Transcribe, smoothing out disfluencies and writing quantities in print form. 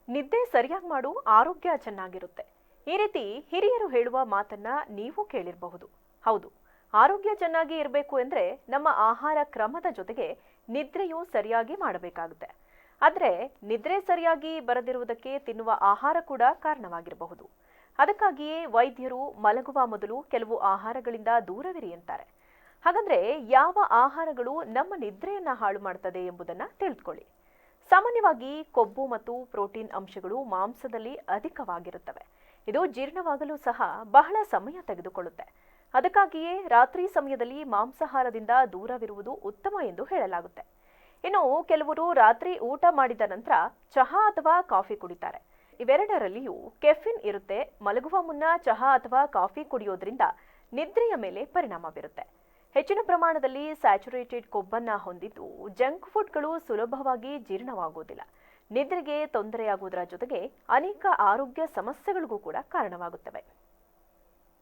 ನಿದ್ದೆ ಸರಿಯಾಗಿ ಮಾಡು ಆರೋಗ್ಯ ಚೆನ್ನಾಗಿರುತ್ತೆ. ಈ ರೀತಿ ಹಿರಿಯರು ಹೇಳುವ ಮಾತನ್ನ ನೀವು ಕೇಳಿರಬಹುದು. ಹೌದು, ಆರೋಗ್ಯ ಚೆನ್ನಾಗಿ ಇರಬೇಕು ಅಂದ್ರೆ ನಮ್ಮ ಆಹಾರ ಕ್ರಮದ ಜೊತೆಗೆ ನಿದ್ರೆಯೂ ಸರಿಯಾಗಿ ಮಾಡಬೇಕಾಗುತ್ತೆ. ಆದ್ರೆ ನಿದ್ರೆ ಸರಿಯಾಗಿ ಬರದಿರುವುದಕ್ಕೆ ತಿನ್ನುವ ಆಹಾರ ಕೂಡ ಕಾರಣವಾಗಿರಬಹುದು. ಅದಕ್ಕಾಗಿಯೇ ವೈದ್ಯರು ಮಲಗುವ ಮೊದಲು ಕೆಲವು ಆಹಾರಗಳಿಂದ ದೂರವಿರಿ ಅಂತಾರೆ. ಹಾಗಂದ್ರೆ ಯಾವ ಆಹಾರಗಳು ನಮ್ಮ ನಿದ್ರೆಯನ್ನ ಹಾಳು ಮಾಡ್ತದೆ ಎಂಬುದನ್ನ ತಿಳಿದುಕೊಳ್ಳಿ. ಸಾಮಾನ್ಯವಾಗಿ ಕೊಬ್ಬು ಮತ್ತು ಪ್ರೋಟೀನ್ ಅಂಶಗಳು ಮಾಂಸದಲ್ಲಿ ಅಧಿಕವಾಗಿರುತ್ತವೆ. ಇದು ಜೀರ್ಣವಾಗಲು ಸಹ ಬಹಳ ಸಮಯ ತೆಗೆದುಕೊಳ್ಳುತ್ತೆ. ಅದಕ್ಕಾಗಿಯೇ ರಾತ್ರಿ ಸಮಯದಲ್ಲಿ ಮಾಂಸಾಹಾರದಿಂದ ದೂರವಿರುವುದು ಉತ್ತಮ ಎಂದು ಹೇಳಲಾಗುತ್ತೆ. ಇನ್ನು ಕೆಲವರು ರಾತ್ರಿ ಊಟ ಮಾಡಿದ ನಂತರ ಚಹಾ ಅಥವಾ ಕಾಫಿ ಕುಡಿತಾರೆ. ಇವೆರಡರಲ್ಲಿಯೂ ಕೆಫಿನ್ ಇರುತ್ತೆ. ಮಲಗುವ ಮುನ್ನ ಚಹಾ ಅಥವಾ ಕಾಫಿ ಕುಡಿಯೋದ್ರಿಂದ ನಿದ್ರೆಯ ಮೇಲೆ ಪರಿಣಾಮ ಬೀರುತ್ತೆ. ಹೆಚ್ಚಿನ ಪ್ರಮಾಣದಲ್ಲಿ ಸ್ಯಾಚುರೇಟೆಡ್ ಕೊಬ್ಬನ್ನ ಹೊಂದಿದ್ದು ಜಂಕ್ ಫುಡ್ಗಳು ಸುಲಭವಾಗಿ ಜೀರ್ಣವಾಗುವುದಿಲ್ಲ. ನಿದ್ರೆಗೆ ತೊಂದರೆಯಾಗುವುದರ ಜೊತೆಗೆ ಅನೇಕ ಆರೋಗ್ಯ ಸಮಸ್ಯೆಗಳಿಗೂ ಕೂಡ ಕಾರಣವಾಗುತ್ತವೆ.